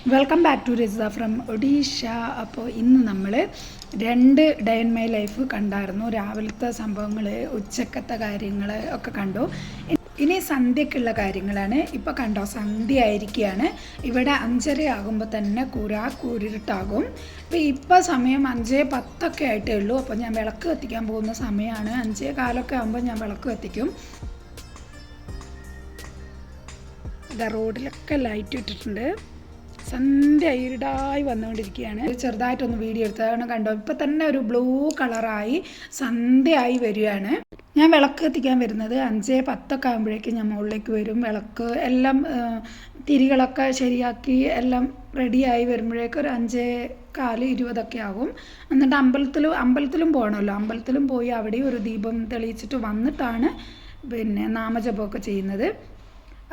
Welcome back to Riza from Odisha. അപ്പോൾ ഇന്ന് നമ്മൾ 2 ഡേ ഇൻ മൈ ലൈഫ് കണ്ടായിരുന്നു. രാവിലത്തെ സംഭവങ്ങൾ, ഉച്ചക്കത്തെ കാര്യങ്ങൾ ഒക്കെ കണ്ടു. ഇനി സന്ധ്യക്കുള്ള കാര്യങ്ങളാണ്. ഇപ്പോൾ കണ്ടോ, സന്ധ്യ ആയിരിക്കുകയാണ്. ഇവിടെ 5:30 ആകുമ്പോൾ തന്നെ കൂരിരുട്ടാകും. ഇപ്പോൾ സമയം 5:10 ആയിട്ടേ ഉള്ളൂ. അപ്പോൾ ഞാൻ വിളക്ക് കത്തിക്കാൻ പോകുന്ന സമയമാണ്. 5:15 ആകുമ്പോൾ ഞാൻ വിളക്ക് കത്തിക്കും. ഇതാ റോഡിലൊക്കെ ലൈറ്റ് ഇട്ടിട്ടുണ്ട്. സന്ധ്യ ഇരുടായി വന്നുകൊണ്ടിരിക്കുകയാണ്. ചെറുതായിട്ടൊന്ന് വീഡിയോ എടുത്തതാണ്, കണ്ടോ. ഇപ്പം തന്നെ ഒരു ബ്ലൂ കളറായി സന്ധ്യയായി വരികയാണ്. ഞാൻ വിളക്ക് കത്തിക്കാൻ വരുന്നത് 5:10 ആകുമ്പോഴേക്കും ഞാൻ മുകളിലേക്ക് വരും. വിളക്ക് എല്ലാം തിരികളൊക്കെ ശരിയാക്കി എല്ലാം റെഡിയായി വരുമ്പോഴേക്കും ഒരു 5:15-20 ആകും. എന്നിട്ട് അമ്പലത്തിലും പോകണമല്ലോ. അമ്പലത്തിലും പോയി അവിടെ ഒരു ദീപം തെളിയിച്ചിട്ട് വന്നിട്ടാണ് നാമജപമൊക്കെ ചെയ്യുന്നത്.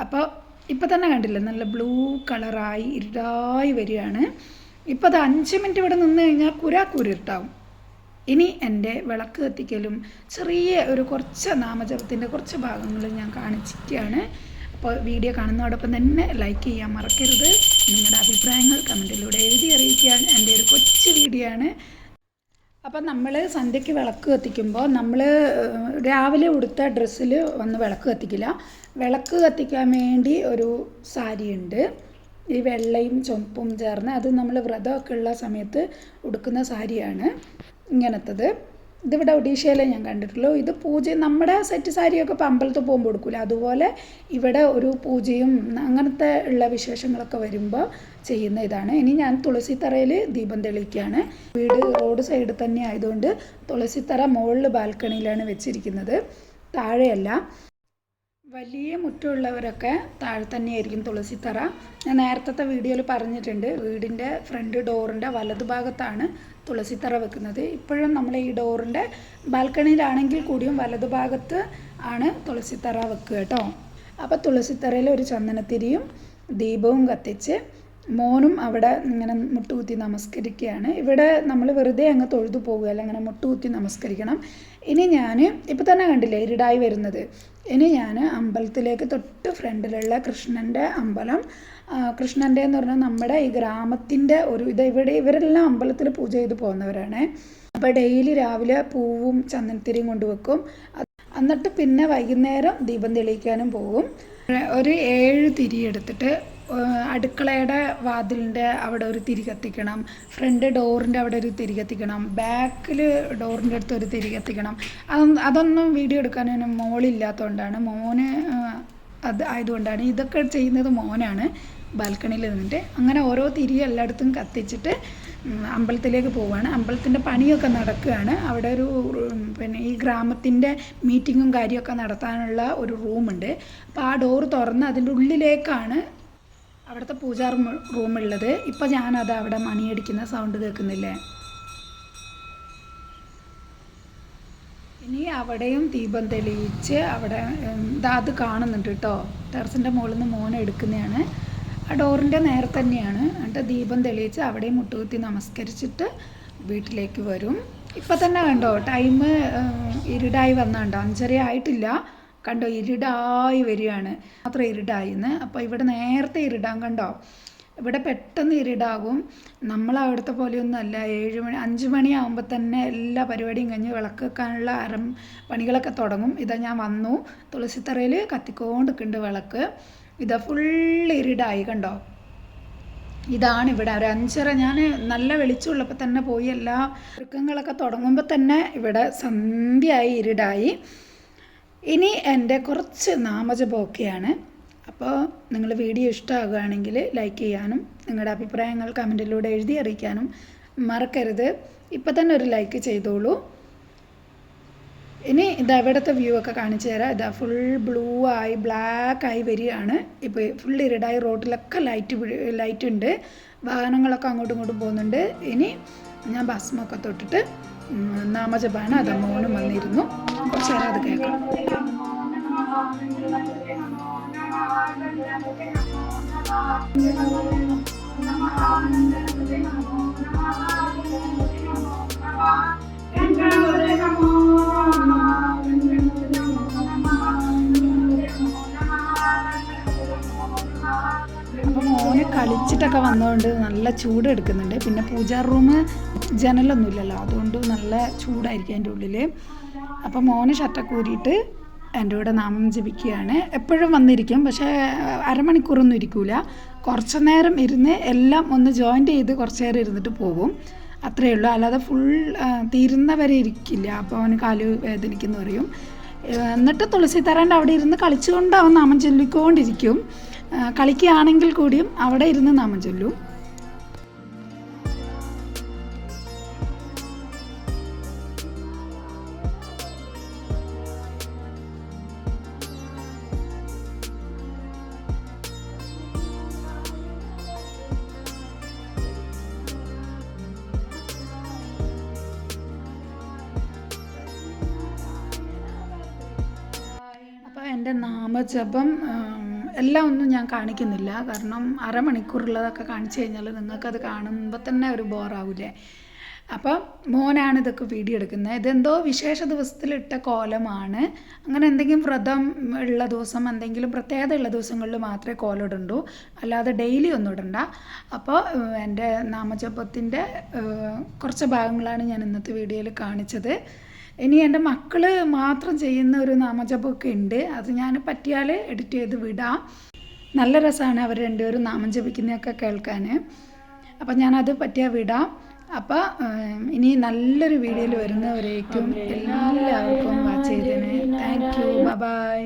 അപ്പോൾ ഇപ്പം തന്നെ കണ്ടില്ലേ, നല്ല ബ്ലൂ കളറായി ഇരുടായി വരികയാണ്. ഇപ്പോൾ അത് 5 മിനിറ്റ് ഇവിടെ നിന്ന് കഴിഞ്ഞാൽ കൂരിട്ടാവും. ഇനി എൻ്റെ വിളക്ക് കത്തിക്കലും കുറച്ച് നാമജപത്തിൻ്റെ കുറച്ച് ഭാഗങ്ങൾ ഞാൻ കാണിച്ചിട്ടാണ്. അപ്പോൾ വീഡിയോ കാണുന്നതോടൊപ്പം തന്നെ ലൈക്ക് ചെയ്യാൻ മറക്കരുത്. നിങ്ങളുടെ അഭിപ്രായങ്ങൾ കമൻറ്റിലൂടെ എഴുതി അറിയിക്കാൻ എൻ്റെ ഒരു കൊച്ചു വീഡിയോ ആണ്. അപ്പം നമ്മൾ സന്ധ്യയ്ക്ക് വിളക്ക് കത്തിക്കുമ്പോൾ നമ്മൾ രാവിലെ ഉടുത്ത ഡ്രസ്സിൽ വന്ന് വിളക്ക് കത്തിക്കില്ല. വിളക്ക് കത്തിക്കാൻ വേണ്ടി ഒരു സാരിയുണ്ട്, ഈ വെള്ളയും ചുവപ്പും ചേർന്ന്. അത് നമ്മൾ വ്രതമൊക്കെ ഉള്ള സമയത്ത് ഉടുക്കുന്ന സാരിയാണ് ഇങ്ങനത്തത്. ഇതിവിടെ ഒഡീഷയിലെ ഞാൻ കണ്ടിട്ടുള്ളൂ. ഇത് നമ്മുടെ സെറ്റ് സാരിയൊക്കെ ഇപ്പോൾ അമ്പലത്തിൽ പോകുമ്പോൾ കൊടുക്കില്ല, അതുപോലെ ഇവിടെ ഒരു പൂജയും അങ്ങനത്തെ ഉള്ള വിശേഷങ്ങളൊക്കെ വരുമ്പോൾ ചെയ്യുന്ന ഇതാണ്. ഇനി ഞാൻ തുളസിത്തറയിൽ ദീപം തെളിയിക്കുകയാണ്. വീട് റോഡ് സൈഡ് തന്നെ ആയതുകൊണ്ട് തുളസിത്തറ മുകളിൽ ബാൽക്കണിയിലാണ് വെച്ചിരിക്കുന്നത്, താഴെയല്ല. വലിയ മുറ്റമുള്ളവരൊക്കെ താഴെ തന്നെയായിരിക്കും തുളസിത്തറ. ഞാൻ നേരത്തെ വീഡിയോയിൽ പറഞ്ഞിട്ടുണ്ട്, വീടിൻ്റെ ഫ്രണ്ട് ഡോറിൻ്റെ വലതുഭാഗത്താണ് തുളസിത്തറ വെക്കുന്നത്. ഇപ്പോഴും നമ്മൾ ഈ ഡോറിൻ്റെ ബാൽക്കണിയിലാണെങ്കിൽ കൂടിയും വലതുഭാഗത്ത് ആണ് തുളസിത്തറ വെക്കുക കേട്ടോ. അപ്പോൾ തുളസിത്തറയിൽ ഒരു ചന്ദനത്തിരിയും ദീപവും കത്തിച്ച് മോനും അവിടെ ഇങ്ങനെ മുട്ടുകുത്തി നമസ്കരിക്കുകയാണ്. ഇവിടെ നമ്മൾ വെറുതെ അങ്ങ് തൊഴുതു പോകുകയല്ല, അങ്ങനെ മുട്ടുകുത്തി നമസ്കരിക്കണം. ഇനി ഞാൻ ഇപ്പോൾ തന്നെ കണ്ടില്ലേ ഇരുടായി വരുന്നത്. ഇനി ഞാൻ അമ്പലത്തിലേക്ക് തൊട്ട് ഫ്രണ്ടിലുള്ള കൃഷ്ണൻ്റെ അമ്പലം, കൃഷ്ണൻ്റെ എന്ന് പറഞ്ഞാൽ നമ്മുടെ ഈ ഗ്രാമത്തിൻ്റെ ഇവരെല്ലാം അമ്പലത്തിൽ പൂജ ചെയ്ത് പോകുന്നവരാണ്. അപ്പോൾ ഡെയിലി രാവിലെ പൂവും ചന്ദനത്തിരിയും കൊണ്ടുവെക്കും. എന്നിട്ട് പിന്നെ വൈകുന്നേരം ദീപം തെളിയിക്കാനും പോകും. ഒരു 7 തിരി എടുത്തിട്ട് അടുക്കളയുടെ വാതിലിൻ്റെ അവിടെ ഒരു തിരി കത്തിക്കണം, ഫ്രണ്ട് ഡോറിൻ്റെ അവിടെ ഒരു തിരി കത്തിക്കണം, ബാക്കിൽ ഡോറിൻ്റെ അടുത്ത് ഒരു തിരി കത്തിക്കണം. അതൊന്നും വീഡിയോ എടുക്കാൻ മോളില്ലാത്തതുകൊണ്ടാണ്, മോന് ആയതുകൊണ്ടാണ് ഇതൊക്കെ ചെയ്യുന്നത്. മോനാണ് ബാൽക്കണിയിൽ നിന്നിട്ട് അങ്ങനെ ഓരോ തിരി എല്ലായിടത്തും കത്തിച്ചിട്ട് അമ്പലത്തിലേക്ക് പോവുകയാണ്. അമ്പലത്തിൻ്റെ പണിയൊക്കെ നടക്കുകയാണ്. അവിടെ ഒരു ഈ ഗ്രാമത്തിൻ്റെ മീറ്റിങ്ങും കാര്യമൊക്കെ നടത്താനുള്ള ഒരു റൂമുണ്ട്. അപ്പോൾ ആ ഡോറ് തുറന്ന് അതിൻ്റെ ഉള്ളിലേക്കാണ് അവിടുത്തെ പൂജാ റൂമുള്ളത്. ഇപ്പോൾ ഞാനത് അവിടെ മണിയടിക്കുന്ന സൗണ്ട് കേൾക്കുന്നില്ലേ. ഇനി അവിടെയും ദീപം തെളിയിച്ച് അവിടെ അത് കാണുന്നുണ്ട് കേട്ടോ. ടെറസിൻ്റെ മുകളിൽ നിന്ന് മോനെ എടുക്കുന്നതാണ്. ആ ഡോറിൻ്റെ നേരെ തന്നെയാണ്. എന്നിട്ട് ദീപം തെളിയിച്ച് അവിടെയും മുട്ടുകുത്തി നമസ്കരിച്ചിട്ട് വീട്ടിലേക്ക് വരും. ഇപ്പം തന്നെ കണ്ടോ, ടൈം ഇരുടായി വന്നുണ്ടോ, 5:30 ആയിട്ടില്ല. കണ്ടോ, ഇരുടായി വരികയാണ്. മാത്രം ഇരുടായിന്ന്. അപ്പോൾ ഇവിടെ നേരത്തെ ഇരിടാൻ കണ്ടോ, ഇവിടെ പെട്ടെന്ന് ഇരുടാകും. നമ്മളവിടുത്തെ പോലെയൊന്നും അല്ല. 7 മണി 5 മണിയാകുമ്പോൾ തന്നെ എല്ലാ പരിപാടിയും കഴിഞ്ഞ് വിളക്ക് വെക്കാനുള്ള പണികളൊക്കെ തുടങ്ങും. ഇതാ ഞാൻ വന്നു, തുളസിത്തറയിൽ കത്തിക്കൊണ്ടിരിക്കുന്നുണ്ട് വിളക്ക്. ഇതാ ഫുള്ള് ഇരുടായി കണ്ടോ. ഇതാണ് ഇവിടെ ഒരു 5:30. ഞാൻ നല്ല വെളിച്ചമുള്ളപ്പോൾ തന്നെ പോയി എല്ലാ ഒരുക്കങ്ങളൊക്കെ തുടങ്ങുമ്പോൾ തന്നെ ഇവിടെ സന്ധ്യയായി ഇരുടായി. ഇനി എൻ്റെ കുറച്ച് നാമജപമൊക്കെയാണ്. അപ്പോൾ നിങ്ങൾ വീഡിയോ ഇഷ്ടമാകുകയാണെങ്കിൽ ലൈക്ക് ചെയ്യാനും നിങ്ങളുടെ അഭിപ്രായങ്ങൾ കമൻറ്റിലൂടെ എഴുതി അറിയിക്കാനും മറക്കരുത്. ഇപ്പം തന്നെ ഒരു ലൈക്ക് ചെയ്തോളൂ. ഇനി ഇതാ ഇവിടുത്തെ വ്യൂ ഒക്കെ കാണിച്ചു തരാം. ഇതാ ഫുൾ ബ്ലൂ ആയി ബ്ലാക്കായി വരികയാണ്. ഇപ്പോൾ ഫുൾ ഇരുടായി. റോഡിലൊക്കെ ലൈറ്റ് ഉണ്ട്. വാഹനങ്ങളൊക്കെ അങ്ങോട്ടും ഇങ്ങോട്ടും പോകുന്നുണ്ട്. ഇനി ഞാൻ ഭസ്മൊക്കെ തൊട്ടിട്ട് നാമജപാണ്. അത് മോനും വന്നിരുന്നു. കുറച്ച് നേരം അത് കേൾക്കാം. അപ്പോൾ മോന് കളിച്ചിട്ടൊക്കെ വന്നതുകൊണ്ട് നല്ല ചൂട് എടുക്കുന്നുണ്ട്. പിന്നെ പൂജാ റൂം ജനലൊന്നുമില്ലല്ലോ, അതുകൊണ്ട് നല്ല ചൂടായിരിക്കും അതിൻ്റെ ഉള്ളിൽ. അപ്പോൾ മോന് ഷർട്ടൊക്കെ ഊരിയിട്ട് എൻ്റെ കൂടെ നാമം ജപിക്കുകയാണ്. എപ്പോഴും വന്നിരിക്കും, പക്ഷേ അരമണിക്കൂറൊന്നും ഇരിക്കില്ല. കുറച്ച് നേരം ഇരുന്ന് എല്ലാം ഒന്ന് ജോയിൻ്റ് ചെയ്ത് കുറച്ച് നേരം ഇരുന്നിട്ട് പോകും, അത്രയേ ഉള്ളൂ. അല്ലാതെ ഫുൾ തീരുന്നവരെ ഇരിക്കില്ല. അപ്പോൾ അവന് കാല് വേദനിക്കുന്നു പറയും. എന്നിട്ട് തുളസി തറേൻ്റെ അവിടെ ഇരുന്ന് കളിച്ചുകൊണ്ട് അവൻ നാമം ചൊല്ലിക്കൊണ്ടിരിക്കും. കളിക്കുകയാണെങ്കിൽ കൂടിയും അവിടെ ഇരുന്ന് നാമം ചൊല്ലും. എൻ്റെ നാമജപം എല്ലാം ഒന്നും ഞാൻ കാണിക്കുന്നില്ല, കാരണം അരമണിക്കൂറുള്ളതൊക്കെ കാണിച്ചു കഴിഞ്ഞാൽ നിങ്ങൾക്കത് കാണുമ്പോൾ തന്നെ ഒരു ബോറാവില്ലേ. അപ്പം മോനാണ് ഇതൊക്കെ വീഡിയോ എടുക്കുന്നത്. ഇതെന്തോ വിശേഷ ദിവസത്തിലിട്ട കോലമാണ്. അങ്ങനെ എന്തെങ്കിലും വ്രതം ഉള്ള ദിവസം, എന്തെങ്കിലും പ്രത്യേകത ഉള്ള ദിവസങ്ങളിൽ മാത്രമേ കോലം ഇടണ്ടൂ, അല്ലാതെ ഡെയിലി ഒന്നും ഇടണ്ട. അപ്പോൾ എൻ്റെ നാമജപത്തിൻ്റെ കുറച്ച് ഭാഗങ്ങളാണ് ഞാൻ ഇന്നത്തെ വീഡിയോയിൽ കാണിച്ചത്. ഇനി എൻ്റെ മക്കൾ മാത്രം ചെയ്യുന്ന ഒരു നാമജപമൊക്കെ ഉണ്ട്, അത് ഞാൻ പറ്റിയാൽ എഡിറ്റ് ചെയ്ത് വിടാം. നല്ല രസമാണ് അവർ രണ്ടുപേരും നാമം ജപിക്കുന്നതൊക്കെ കേൾക്കാൻ. അപ്പം ഞാനത് പറ്റിയാൽ വിടാം. അപ്പോൾ ഇനി നല്ലൊരു വീഡിയോയിൽ വരുന്നവരേക്കും എല്ലാവർക്കും വാച്ച് ചെയ്തതിന് താങ്ക് യു. ബൈ.